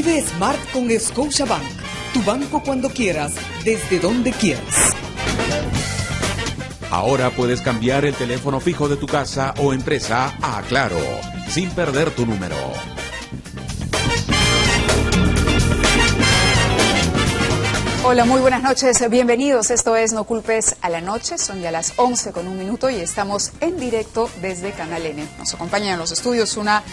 Vive Smart con Scotiabank, tu banco cuando quieras, desde donde quieras. Ahora puedes cambiar el teléfono fijo de tu casa o empresa a Claro, sin perder tu número. Hola, muy buenas noches, bienvenidos. Esto es No Culpes a la Noche, son ya las 11:01 y estamos en directo desde Canal N. Nos acompaña en los estudios una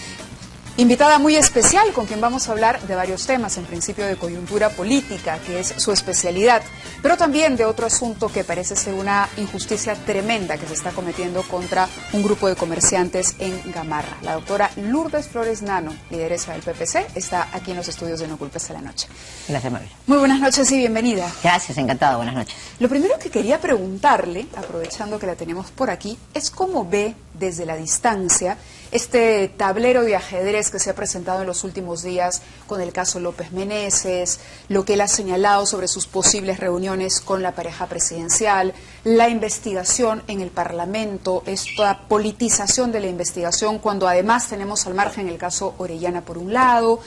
invitada muy especial con quien vamos a hablar de varios temas, en principio de coyuntura política, que es su especialidad, pero también de otro asunto que parece ser una injusticia tremenda que se está cometiendo contra un grupo de comerciantes en Gamarra. La doctora Lourdes Flores Nano, lideresa del PPC, está aquí en los estudios de No Culpes a la Noche. Gracias, María. Muy buenas noches y bienvenida. Gracias, encantada, buenas noches. Lo primero que quería preguntarle, aprovechando que la tenemos por aquí, es cómo ve desde la distancia este tablero de ajedrez que se ha presentado en los últimos días con el caso López Meneses, lo que él ha señalado sobre sus posibles reuniones con la pareja presidencial, la investigación en el Parlamento, esta politización de la investigación, cuando además tenemos al margen el caso Orellana por un lado,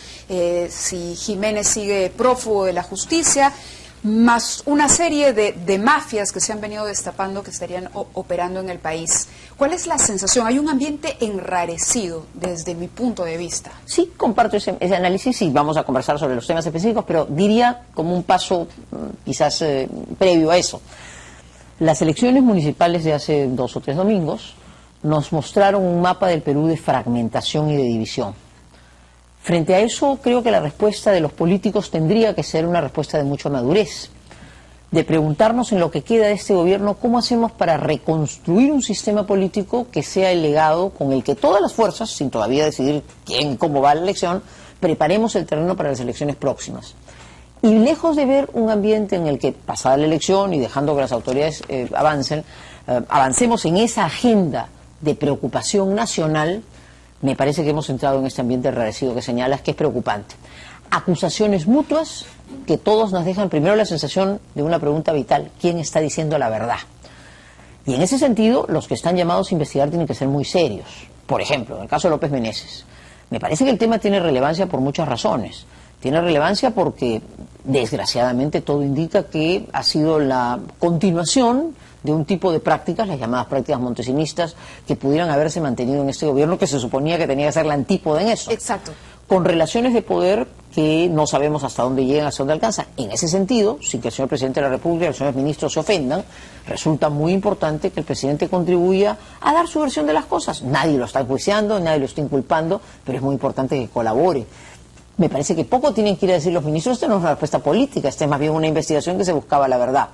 si Jiménez sigue prófugo de la justicia, más una serie de mafias que se han venido destapando que estarían operando en el país. ¿Cuál es la sensación? Hay un ambiente enrarecido desde mi punto de vista. Sí, comparto ese análisis y vamos a conversar sobre los temas específicos, pero diría como un paso quizás previo a eso. Las elecciones municipales de hace 2 o 3 domingos nos mostraron un mapa del Perú de fragmentación y de división. Frente a eso, creo que la respuesta de los políticos tendría que ser una respuesta de mucha madurez, de preguntarnos en lo que queda de este gobierno cómo hacemos para reconstruir un sistema político que sea el legado con el que todas las fuerzas, sin todavía decidir cómo va la elección, preparemos el terreno para las elecciones próximas. Y lejos de ver un ambiente en el que, pasada la elección y dejando que las autoridades avancemos en esa agenda de preocupación nacional, me parece que hemos entrado en este ambiente enrarecido que señalas, que es preocupante. Acusaciones mutuas que todos nos dejan primero la sensación de una pregunta vital: ¿quién está diciendo la verdad? Y en ese sentido, los que están llamados a investigar tienen que ser muy serios. Por ejemplo, en el caso de López Meneses, me parece que el tema tiene relevancia por muchas razones. Tiene relevancia porque, desgraciadamente, todo indica que ha sido la continuación de un tipo de prácticas, las llamadas prácticas montesinistas, que pudieran haberse mantenido en este gobierno, que se suponía que tenía que ser la antípoda en eso. Exacto. Con relaciones de poder que no sabemos hasta dónde llegan, hasta dónde alcanzan. En ese sentido, sin que el señor presidente de la República y los señores ministros se ofendan, resulta muy importante que el presidente contribuya a dar su versión de las cosas. Nadie lo está enjuiciando, nadie lo está inculpando, pero es muy importante que colabore. Me parece que poco tienen que ir a decir los ministros. Esta no es una respuesta política, esta es más bien una investigación que se buscaba la verdad.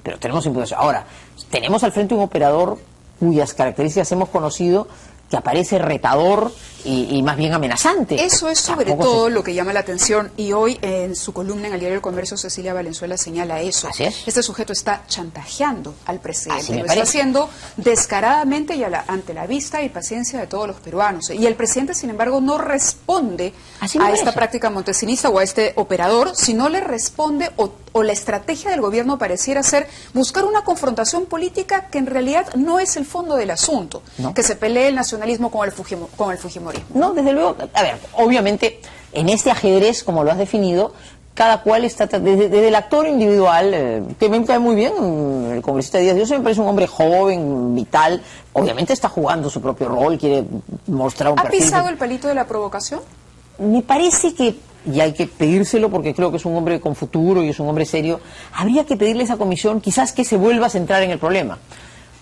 Pero tenemos imputación. Ahora, tenemos al frente un operador cuyas características hemos conocido, que aparece retador y más bien amenazante. Eso es sobre todo lo que llama la atención, y hoy en su columna en el Diario del Comercio Cecilia Valenzuela señala eso. Así es. Este sujeto está chantajeando al presidente, lo parece. está haciendo descaradamente y ante la vista y paciencia de todos los peruanos. Y el presidente, sin embargo, no responde a esta práctica montesinista o a este operador, sino le responde o la estrategia del gobierno pareciera ser buscar una confrontación política que en realidad no es el fondo del asunto, no. Que se pelee el nacionalismo con el fujimorismo. No, desde luego, a ver, obviamente, en este ajedrez, como lo has definido, cada cual está, desde el actor individual, que me cae muy bien, el congresista Díaz Dios, me parece un hombre joven, vital, obviamente está jugando su propio rol, quiere mostrar un perfil. ¿Ha pisado el palito de la provocación? Me parece que, y hay que pedírselo porque creo que es un hombre con futuro y es un hombre serio, habría que pedirle a esa comisión quizás que se vuelva a centrar en el problema,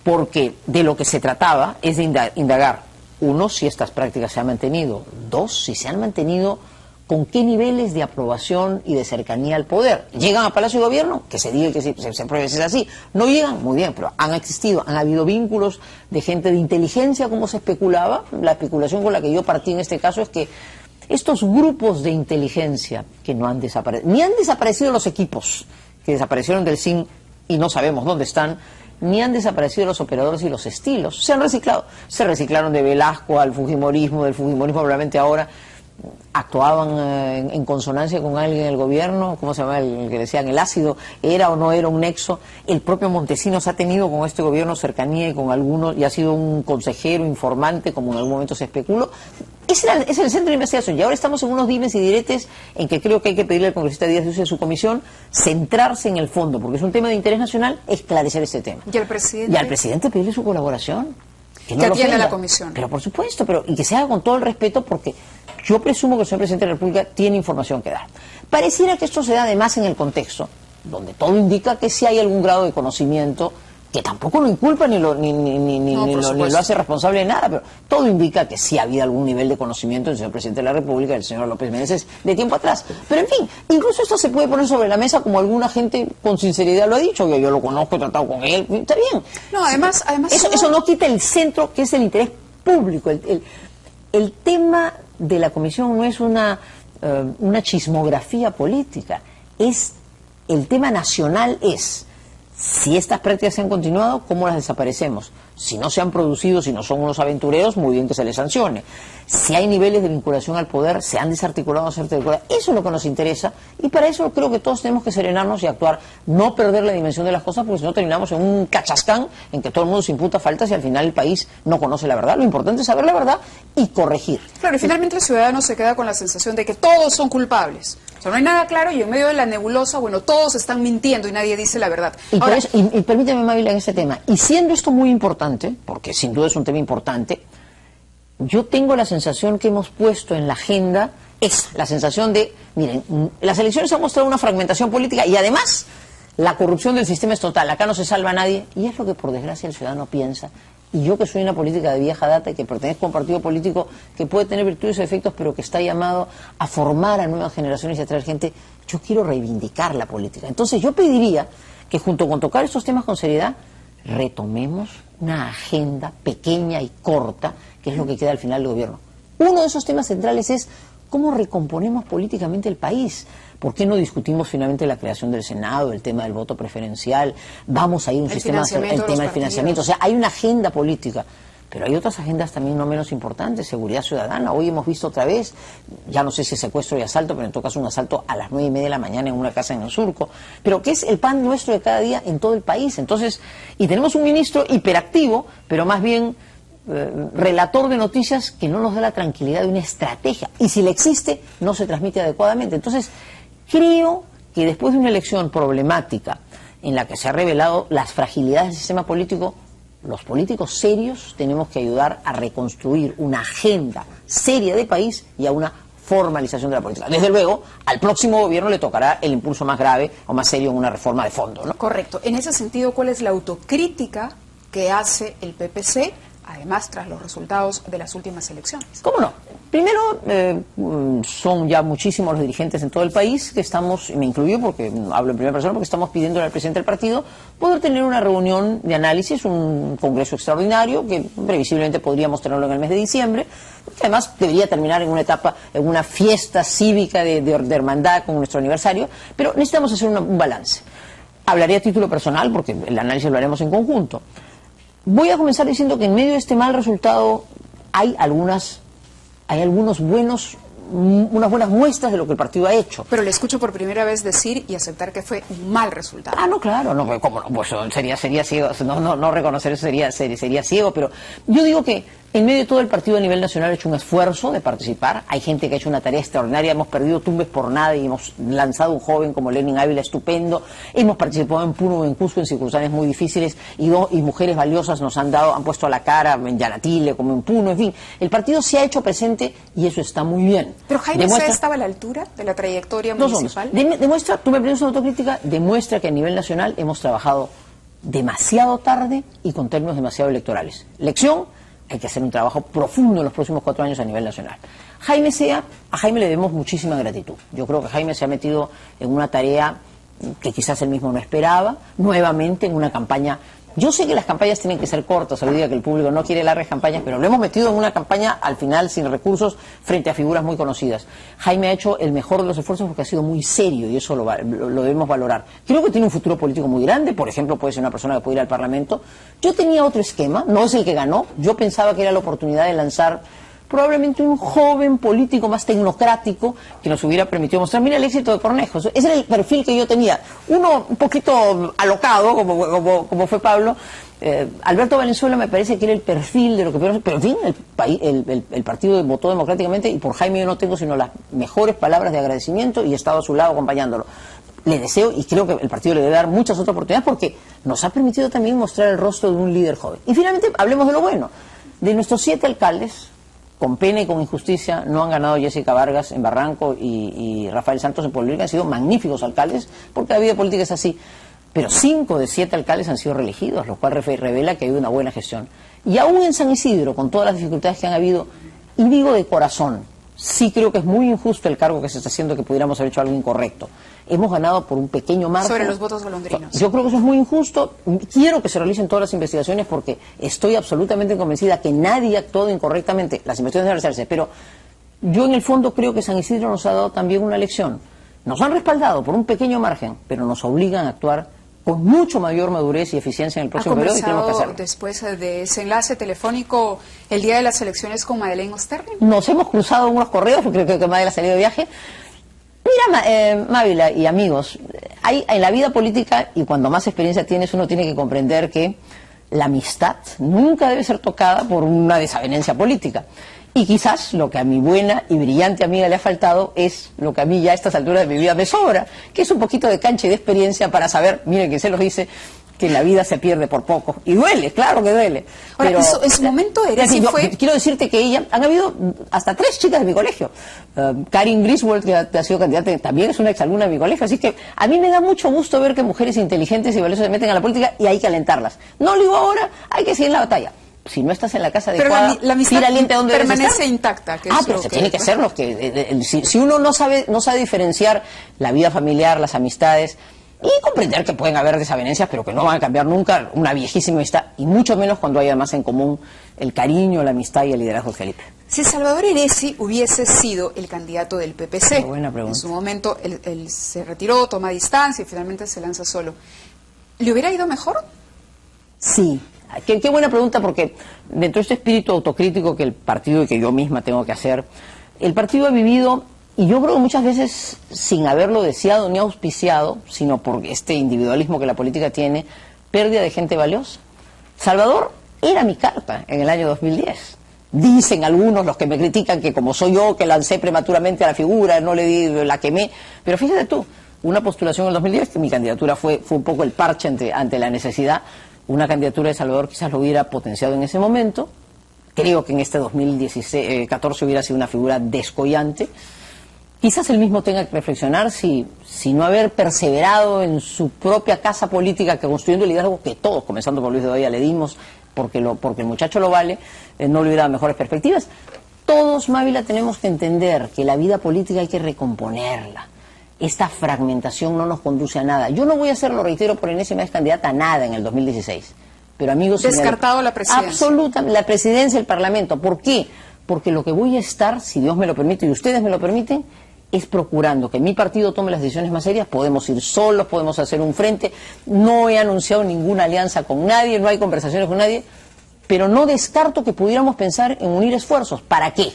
porque de lo que se trataba es de indagar, 1, si estas prácticas se han mantenido; 2, si se han mantenido, con qué niveles de aprobación y de cercanía al poder. ¿Llegan a Palacio de Gobierno? Que se diga que se pruebe si es así. ¿No llegan? Muy bien, pero han existido, han habido vínculos de gente de inteligencia, como se especulaba. La especulación con la que yo partí en este caso es que estos grupos de inteligencia que no han desaparecido, ni han desaparecido los equipos que desaparecieron del CIN y no sabemos dónde están, ni han desaparecido los operadores y los estilos, se han reciclado. Se reciclaron de Velasco al fujimorismo, del fujimorismo probablemente ahora actuaban en consonancia con alguien en el gobierno, ¿cómo se llama? El que decían el ácido, ¿era o no era un nexo? El propio Montesinos ha tenido con este gobierno cercanía y con algunos, y ha sido un consejero, informante, como en algún momento se especuló. ese es el centro de investigación. Y ahora estamos en unos dimes y diretes en que creo que hay que pedirle al congresista Díaz de su comisión centrarse en el fondo, porque es un tema de interés nacional, esclarecer este tema. ¿Y al presidente? Y al presidente pedirle su colaboración. Que atienda a la comisión. Pero por supuesto, y que se haga con todo el respeto, porque yo presumo que el señor presidente de la República tiene información que dar. Pareciera que esto se da además en el contexto, donde todo indica que sí hay algún grado de conocimiento, que tampoco lo inculpa ni lo hace responsable de nada, pero todo indica que sí ha habido algún nivel de conocimiento del señor presidente de la República, del señor López Meneses, de tiempo atrás. Pero en fin, incluso esto se puede poner sobre la mesa como alguna gente con sinceridad lo ha dicho, yo lo conozco, he tratado con él, está bien. No, además eso no quita el centro, que es el interés público. El tema de la comisión no es una chismografía política, el tema nacional es: si estas prácticas se han continuado, ¿cómo las desaparecemos? Si no se han producido, si no son unos aventureros, muy bien que se les sancione. Si hay niveles de vinculación al poder, se han desarticulado o no se han desarticulado. Eso es lo que nos interesa, y para eso creo que todos tenemos que serenarnos y actuar, no perder la dimensión de las cosas, porque si no terminamos en un cachascán en que todo el mundo se imputa faltas y al final el país no conoce la verdad. Lo importante es saber la verdad y corregir. Claro, y finalmente el ciudadano se queda con la sensación de que todos son culpables. O sea, no hay nada claro y en medio de la nebulosa, bueno, todos están mintiendo y nadie dice la verdad. Ahora, y permíteme, Mávila, en ese tema, y siendo esto muy importante, porque sin duda es un tema importante, yo tengo la sensación que hemos puesto en la agenda la sensación de, miren, las elecciones han mostrado una fragmentación política y además la corrupción del sistema es total, acá no se salva a nadie, y es lo que por desgracia el ciudadano piensa. Y yo, que soy una política de vieja data y que pertenezco a un partido político que puede tener virtudes y defectos, pero que está llamado a formar a nuevas generaciones y a traer gente, yo quiero reivindicar la política. Entonces yo pediría que, junto con tocar estos temas con seriedad, retomemos una agenda pequeña y corta, que es lo que queda al final del gobierno. Uno de esos temas centrales es cómo recomponemos políticamente el país. ¿Por qué no discutimos finalmente la creación del Senado, el tema del voto preferencial? Vamos a ir a un sistema, el tema del financiamiento. O sea, hay una agenda política, pero hay otras agendas también no menos importantes. Seguridad ciudadana. Hoy hemos visto otra vez, ya no sé si es secuestro y asalto, pero en todo caso un asalto a las 9:30 de la mañana en una casa en el Surco, pero que es el pan nuestro de cada día en todo el país. Entonces, y tenemos un ministro hiperactivo, pero más bien relator de noticias, que no nos da la tranquilidad de una estrategia, y si la existe no se transmite adecuadamente. Entonces creo que después de una elección problemática en la que se han revelado las fragilidades del sistema político, los políticos serios tenemos que ayudar a reconstruir una agenda seria de país y a una formalización de la política. Desde luego, al próximo gobierno le tocará el impulso más grave o más serio en una reforma de fondo, ¿no? Correcto. En ese sentido, ¿cuál es la autocrítica que hace el PPC, además tras los resultados de las últimas elecciones? ¿Cómo no? Primero, son ya muchísimos los dirigentes en todo el país que estamos, y me incluyo porque hablo en primera persona, porque estamos pidiendo al presidente del partido poder tener una reunión de análisis, un congreso extraordinario, que previsiblemente podríamos tenerlo en el mes de diciembre, que además debería terminar en una etapa, en una fiesta cívica de hermandad con nuestro aniversario, pero necesitamos hacer un balance. Hablaré a título personal, porque el análisis lo haremos en conjunto. Voy a comenzar diciendo que en medio de este mal resultado hay unas buenas muestras de lo que el partido ha hecho. Pero le escucho por primera vez decir y aceptar que fue un mal resultado. Ah, no, claro, no, ¿cómo no? Pues sería ciego, no reconocer eso sería ciego, pero yo digo que en medio de todo el partido a nivel nacional ha hecho un esfuerzo de participar. Hay gente que ha hecho una tarea extraordinaria. Hemos perdido Tumbes por nada y hemos lanzado un joven como Lenin Ávila estupendo. Hemos participado en Puno, en Cusco, en circunstancias muy difíciles, y mujeres valiosas nos han puesto a la cara en Yanatile, como en Puno, en fin. El partido se ha hecho presente y eso está muy bien. Pero Jaime Sea estaba a la altura de la trayectoria municipal. Demuestra, tú me pides una autocrítica, demuestra que a nivel nacional hemos trabajado demasiado tarde y con términos demasiado electorales. Lección: hay que hacer un trabajo profundo en los próximos 4 años a nivel nacional. A Jaime le debemos muchísima gratitud. Yo creo que Jaime se ha metido en una tarea que quizás él mismo no esperaba, nuevamente en una campaña. Yo sé que las campañas tienen que ser cortas, hoy día que el público no quiere largas campañas, pero lo hemos metido en una campaña al final sin recursos frente a figuras muy conocidas. Jaime ha hecho el mejor de los esfuerzos porque ha sido muy serio y eso lo debemos valorar. Creo que tiene un futuro político muy grande, por ejemplo, puede ser una persona que puede ir al Parlamento. Yo tenía otro esquema, no es el que ganó, yo pensaba que era la oportunidad de lanzar probablemente un joven político más tecnocrático que nos hubiera permitido mostrar, mira el éxito de Cornejo. Ese era el perfil que yo tenía. Uno un poquito alocado, como fue Pablo. Alberto Valenzuela me parece que era el perfil de lo que... Pero en fin, el partido votó democráticamente y por Jaime yo no tengo sino las mejores palabras de agradecimiento y he estado a su lado acompañándolo. Le deseo y creo que el partido le debe dar muchas otras oportunidades porque nos ha permitido también mostrar el rostro de un líder joven. Y finalmente hablemos de lo bueno. De nuestros 7 alcaldes, con pena y con injusticia, no han ganado Jessica Vargas en Barranco y Rafael Santos en Pueblo Libre, han sido magníficos alcaldes porque la vida política es así. Pero 5 de 7 alcaldes han sido reelegidos, lo cual revela que ha habido una buena gestión. Y aún en San Isidro, con todas las dificultades que han habido, y digo de corazón, sí creo que es muy injusto el cargo que se está haciendo, que pudiéramos haber hecho algo incorrecto. Hemos ganado por un pequeño margen. Sobre los votos golondrinos. Yo creo que eso es muy injusto. Quiero que se realicen todas las investigaciones porque estoy absolutamente convencida que nadie ha actuado incorrectamente. Las investigaciones deben hacerse, pero yo en el fondo creo que San Isidro nos ha dado también una lección. Nos han respaldado por un pequeño margen, pero nos obligan a actuar con mucho mayor madurez y eficiencia en el próximo periodo y tenemos que hacerlo. Después de ese enlace telefónico el día de las elecciones con Madeleine Osterling? Nos hemos cruzado unos correos, porque creo que Madeleine ha salido de viaje. Mira, Mávila y amigos, en la vida política, y cuando más experiencia tienes, uno tiene que comprender que la amistad nunca debe ser tocada por una desavenencia política. Y quizás lo que a mi buena y brillante amiga le ha faltado es lo que a mí ya a estas alturas de mi vida me sobra, que es un poquito de cancha y de experiencia para saber, miren que se los dice, que en la vida se pierde por poco. Y duele, claro que duele. Ahora, pero en su momento fue... Quiero decirte que han habido hasta 3 chicas de mi colegio. Karin Griswold, que ha sido candidata, también es una exalumna de mi colegio. Así que a mí me da mucho gusto ver que mujeres inteligentes y valiosas se meten a la política y hay que alentarlas. No lo digo ahora, hay que seguir la batalla. Si no estás en la casa adecuada, la amistad donde permanece intacta. Pero se tiene que ser los que... Si uno no sabe diferenciar la vida familiar, las amistades, y comprender que pueden haber desavenencias, pero que no van a cambiar nunca una viejísima amistad, y mucho menos cuando hay además en común el cariño, la amistad y el liderazgo de Felipe. Si Salvador Heresi hubiese sido el candidato del PPC, buena pregunta. En su momento él se retiró, toma distancia y finalmente se lanza solo, ¿le hubiera ido mejor? Sí. Qué buena pregunta, porque dentro de este espíritu autocrítico que el partido y que yo misma tengo que hacer, el partido ha vivido, y yo creo que muchas veces sin haberlo deseado ni auspiciado, sino por este individualismo que la política tiene, pérdida de gente valiosa. Salvador era mi carta en el año 2010. Dicen algunos, los que me critican, que como soy yo, que lancé prematuramente a la figura, no le di, la quemé, pero fíjate tú, una postulación en el 2010, que mi candidatura fue un poco el parche ante la necesidad. Una candidatura de Salvador quizás lo hubiera potenciado en ese momento. Creo que en este 2014 hubiera sido una figura descollante. Quizás él mismo tenga que reflexionar si no haber perseverado en su propia casa política, que construyendo el liderazgo que todos, comenzando por Luis de Oya, le dimos, porque el muchacho lo vale, no le hubiera dado mejores perspectivas. Todos, Mávila, tenemos que entender que la vida política hay que recomponerla. Esta fragmentación no nos conduce a nada. Yo no voy a ser, lo reitero, por enésima vez candidata a nada en el 2016. Pero amigos... Descartado la presidencia. Absolutamente, la presidencia y el Parlamento. ¿Por qué? Porque lo que voy a estar, si Dios me lo permite y ustedes me lo permiten, es procurando que mi partido tome las decisiones más serias. Podemos ir solos, podemos hacer un frente. No he anunciado ninguna alianza con nadie, no hay conversaciones con nadie. Pero no descarto que pudiéramos pensar en unir esfuerzos. ¿Para qué?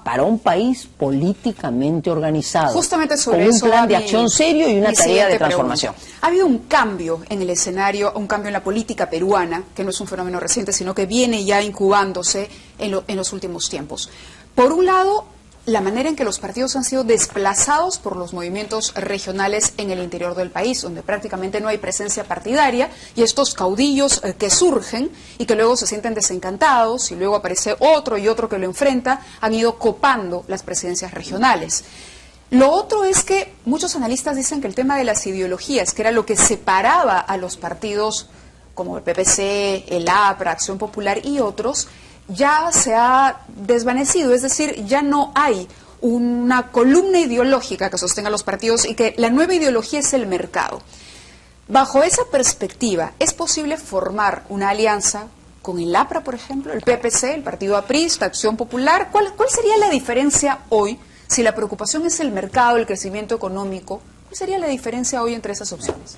Para un país políticamente organizado, justamente sobre con un eso plan de acción serio y una tarea de transformación. Ha habido un cambio en el escenario, un cambio en la política peruana, que no es un fenómeno reciente, sino que viene ya incubándose en los últimos tiempos. Por un lado, la manera en que los partidos han sido desplazados por los movimientos regionales en el interior del país, donde prácticamente no hay presencia partidaria, y estos caudillos que surgen y que luego se sienten desencantados, y luego aparece otro y otro que lo enfrenta, han ido copando las presidencias regionales. Lo otro es que muchos analistas dicen que el tema de las ideologías, que era lo que separaba a los partidos como el PPC, el APRA, Acción Popular y otros, ya se ha desvanecido, es decir, ya no hay una columna ideológica que sostenga los partidos y que la nueva ideología es el mercado. Bajo esa perspectiva, ¿es posible formar una alianza con el APRA, por ejemplo, el PPC, el Partido Aprista, Acción Popular? ¿Cuál sería la diferencia hoy, si la preocupación es el mercado, el crecimiento económico? ¿Cuál sería la diferencia hoy entre esas opciones?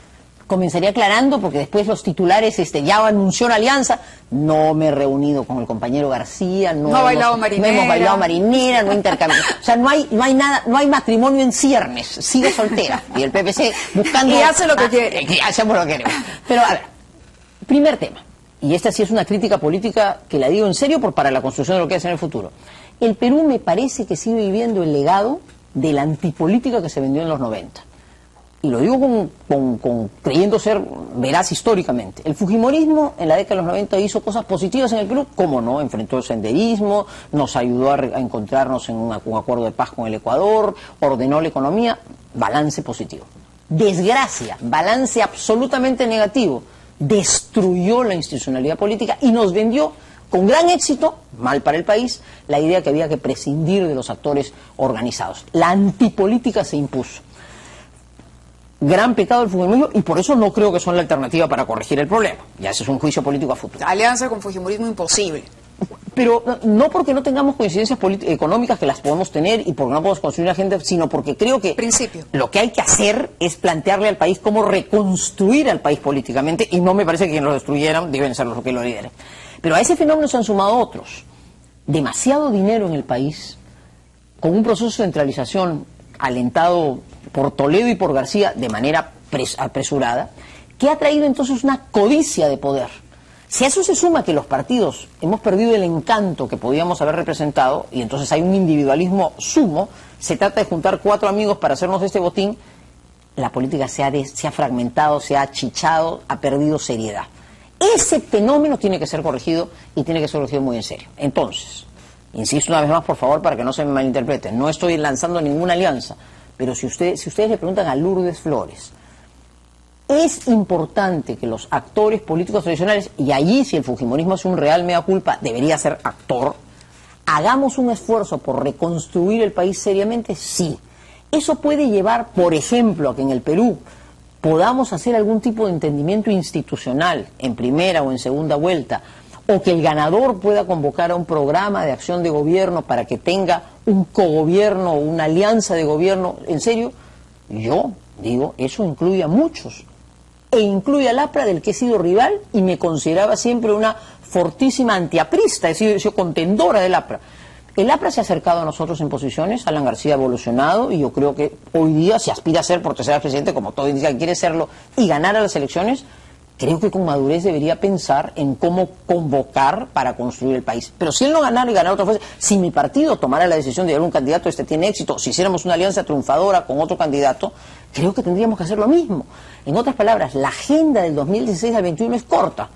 comenzaría aclarando, porque después los titulares ya anunció una alianza. No me he reunido con el compañero García, no ha bailado marinera, no hemos bailado marinera, no intercambiado. O sea, no hay nada, no hay matrimonio en ciernes, sigue soltera. Y el PPC buscando. Y hace lo que quiere. Que hacemos lo que queremos. Pero a ver, primer tema, y esta sí es una crítica política que la digo en serio para la construcción de lo que es en el futuro. El Perú me parece que sigue viviendo el legado de la antipolítica que se vendió en los 90. Y lo digo creyendo ser veraz históricamente. El fujimorismo en la década de los 90 hizo cosas positivas en el Perú, cómo no, enfrentó el senderismo, nos ayudó a encontrarnos en un acuerdo de paz con el Ecuador, ordenó la economía, balance positivo. Desgracia, balance absolutamente negativo, destruyó la institucionalidad política y nos vendió con gran éxito, mal para el país, la idea que había que prescindir de los actores organizados. La antipolítica se impuso. Gran pecado del fujimorismo, y por eso no creo que son la alternativa para corregir el problema. Ya ese es un juicio político a futuro. Alianza con fujimorismo imposible. Pero no porque no tengamos coincidencias económicas, que las podemos tener, y porque no podemos construir una agenda, sino porque creo que lo que hay que hacer es plantearle al país cómo reconstruir al país políticamente, y no me parece que quienes lo destruyeran deben ser los que lo lideren. Pero a ese fenómeno se han sumado otros. Demasiado dinero en el país, con un proceso de centralización alentado por Toledo y por García de manera apresurada, que ha traído entonces una codicia de poder. Si a eso se suma que los partidos hemos perdido el encanto que podíamos haber representado, y entonces hay un individualismo sumo, se trata de juntar 4 amigos para hacernos este botín, la política se ha fragmentado, se ha achichado, ha perdido seriedad. Ese fenómeno tiene que ser corregido, y tiene que ser corregido muy en serio. Entonces, insisto una vez más, por favor, para que no se me malinterpreten, no estoy lanzando ninguna alianza, pero si ustedes le preguntan a Lourdes Flores, es importante que los actores políticos tradicionales, y allí si el fujimorismo es un real mea culpa, debería ser actor, hagamos un esfuerzo por reconstruir el país seriamente, sí. Eso puede llevar, por ejemplo, a que en el Perú podamos hacer algún tipo de entendimiento institucional en primera o en segunda vuelta, o que el ganador pueda convocar a un programa de acción de gobierno para que tenga un cogobierno o una alianza de gobierno. En serio, yo digo, eso incluye a muchos, e incluye al APRA, del que he sido rival y me consideraba siempre una fortísima antiaprista, he sido contendora del APRA. El APRA se ha acercado a nosotros en posiciones, Alan García ha evolucionado, y yo creo que hoy día, si aspira a ser por tercera presidente, como todo indica que quiere serlo, y ganar a las elecciones, creo que con madurez debería pensar en cómo convocar para construir el país. Pero si él no ganara y ganara otra fuerza, si mi partido tomara la decisión de llevar un candidato, tiene éxito, si hiciéramos una alianza triunfadora con otro candidato, creo que tendríamos que hacer lo mismo. En otras palabras, la agenda del 2016 al 21 es corta.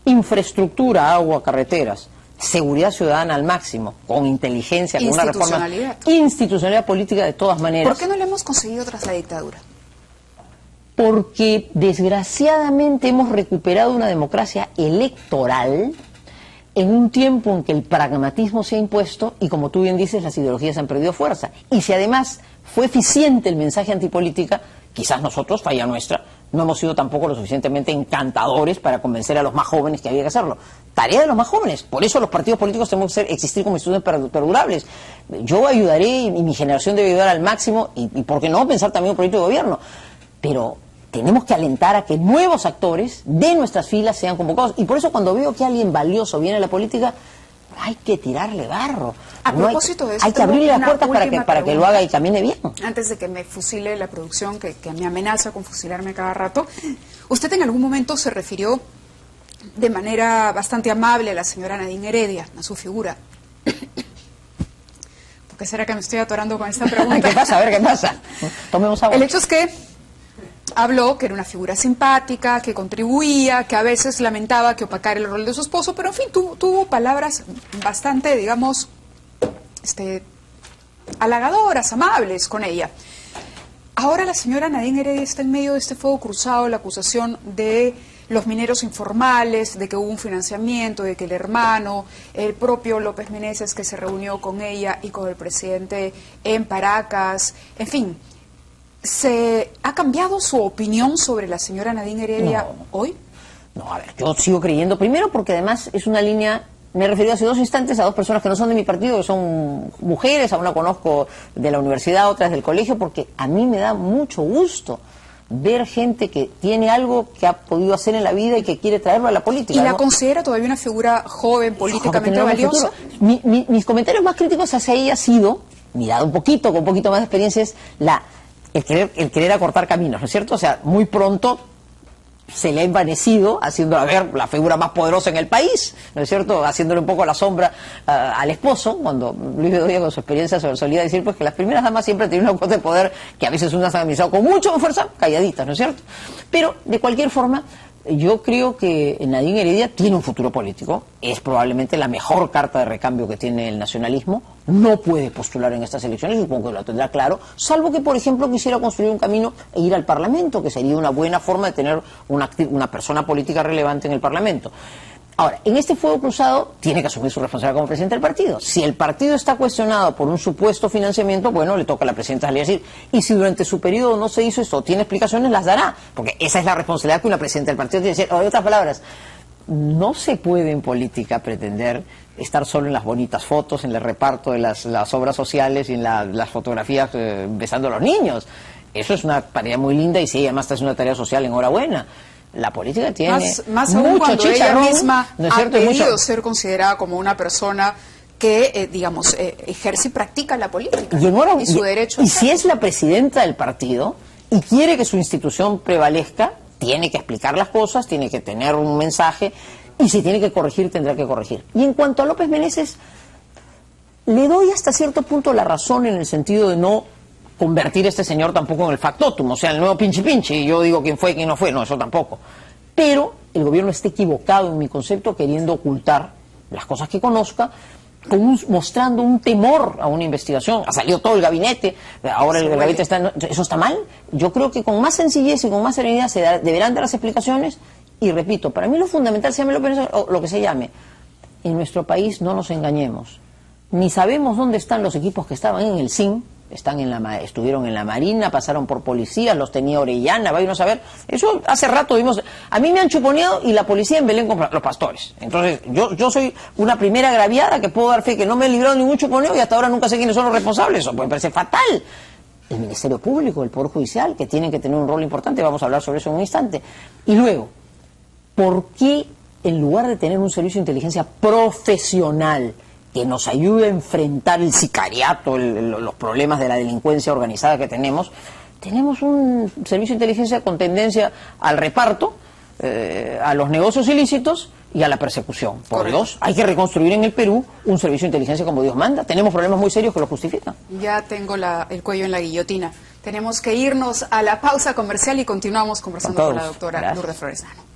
Infraestructura, agua, carreteras, seguridad ciudadana al máximo, con inteligencia, con una reforma. Institucionalidad política de todas maneras. ¿Por qué no lo hemos conseguido tras la dictadura? Porque desgraciadamente hemos recuperado una democracia electoral en un tiempo en que el pragmatismo se ha impuesto y, como tú bien dices, las ideologías han perdido fuerza. Y si además fue eficiente el mensaje antipolítica, quizás nosotros, falla nuestra, no hemos sido tampoco lo suficientemente encantadores para convencer a los más jóvenes que había que hacerlo. Tarea de los más jóvenes. Por eso los partidos políticos tenemos que existir como instituciones perdurables. Yo ayudaré, y mi generación debe ayudar al máximo, y por qué no pensar también un proyecto de gobierno. Pero tenemos que alentar a que nuevos actores de nuestras filas sean convocados. Y por eso, cuando veo que alguien valioso viene a la política, hay que tirarle barro. A propósito de eso, hay que abrirle las puertas para que lo haga y camine bien. Antes de que me fusile la producción, que me amenaza con fusilarme cada rato, usted en algún momento se refirió de manera bastante amable a la señora Nadine Heredia, a su figura. ¿Por qué será que me estoy atorando con esta pregunta? ¿Qué pasa? A ver, ¿qué pasa? Tomemos agua. El hecho es que habló que era una figura simpática, que contribuía, que a veces lamentaba que opacara el rol de su esposo, pero en fin, tuvo palabras bastante, digamos, halagadoras, amables con ella. Ahora la señora Nadine Heredia está en medio de este fuego cruzado, la acusación de los mineros informales, de que hubo un financiamiento, de que el hermano, el propio López Meneses, que se reunió con ella y con el presidente en Paracas, en fin. ¿Se ha cambiado su opinión sobre la señora Nadine Heredia hoy? No, a ver, yo sigo creyendo, primero porque además es una línea, me he referido hace 2 instantes a 2 personas que no son de mi partido, que son mujeres, a una conozco de la universidad, otras del colegio, porque a mí me da mucho gusto ver gente que tiene algo que ha podido hacer en la vida y que quiere traerlo a la política. ¿Y la ¿no? considera todavía una figura joven, políticamente valiosa? Mis comentarios más críticos hacia ella ha sido, mirado un poquito, con un poquito más de experiencia, es el querer acortar caminos, ¿no es cierto? O sea, muy pronto se le ha envanecido, haciéndola ver la figura más poderosa en el país, ¿no es cierto? Haciéndole un poco la sombra al esposo, cuando Luis Bedoya con su experiencia solía decir pues que las primeras damas siempre tienen una cuota de poder que a veces unas han administrado con mucha fuerza, calladitas, ¿no es cierto? Pero, de cualquier forma, yo creo que Nadine Heredia tiene un futuro político, es probablemente la mejor carta de recambio que tiene el nacionalismo, no puede postular en estas elecciones, supongo que lo tendrá claro, salvo que, por ejemplo, quisiera construir un camino e ir al Parlamento, que sería una buena forma de tener una persona política relevante en el Parlamento. Ahora, en este fuego cruzado tiene que asumir su responsabilidad como presidente del partido. Si el partido está cuestionado por un supuesto financiamiento, bueno, le toca a la presidenta salir a decir. Y si durante su periodo no se hizo esto, tiene explicaciones, las dará. Porque esa es la responsabilidad que una presidenta del partido tiene que decir. O, en otras palabras, no se puede en política pretender estar solo en las bonitas fotos, en el reparto de las obras sociales y en las fotografías besando a los niños. Eso es una tarea muy linda y si además es una tarea social, enhorabuena. La política tiene más aún mucho cuando ella misma ¿no es ha cierto? pedido ser considerada como una persona que, digamos, ejerce y practica la política y su derecho a y si es la presidenta del partido y quiere que su institución prevalezca, tiene que explicar las cosas, tiene que tener un mensaje y si tiene que corregir, tendrá que corregir. Y en cuanto a López Meneses, le doy hasta cierto punto la razón en el sentido de no convertir a este señor tampoco en el factotum, o sea, el nuevo pinche, y yo digo quién fue y quién no fue, no, eso tampoco. Pero el gobierno está equivocado en mi concepto, queriendo ocultar las cosas que conozca, mostrando un temor a una investigación. Ha salido todo el gabinete, ahora el gabinete está... ¿Eso está mal? Yo creo que con más sencillez y con más serenidad deberán dar las explicaciones, y repito, para mí lo fundamental, se llame lo que se llame, en nuestro país no nos engañemos, ni sabemos dónde están los equipos que estaban en el CIN, estuvieron en la Marina, pasaron por policías, los tenía Orellana, vaya uno a saber. Eso hace rato vimos. A mí me han chuponeado y la policía en Belén con los pastores. Entonces, yo soy una primera agraviada que puedo dar fe que no me he librado ningún chuponeo y hasta ahora nunca sé quiénes son los responsables. Eso me parece fatal. El Ministerio Público, el Poder Judicial, que tienen que tener un rol importante, vamos a hablar sobre eso en un instante. Y luego, ¿por qué en lugar de tener un servicio de inteligencia profesional que nos ayude a enfrentar el sicariato, los problemas de la delincuencia organizada que tenemos un servicio de inteligencia con tendencia al reparto, a los negocios ilícitos y a la persecución? Por Dios, hay que reconstruir en el Perú un servicio de inteligencia como Dios manda. Tenemos problemas muy serios que lo justifican. Ya tengo el cuello en la guillotina. Tenemos que irnos a la pausa comercial y continuamos conversando con la doctora Lourdes Floresano.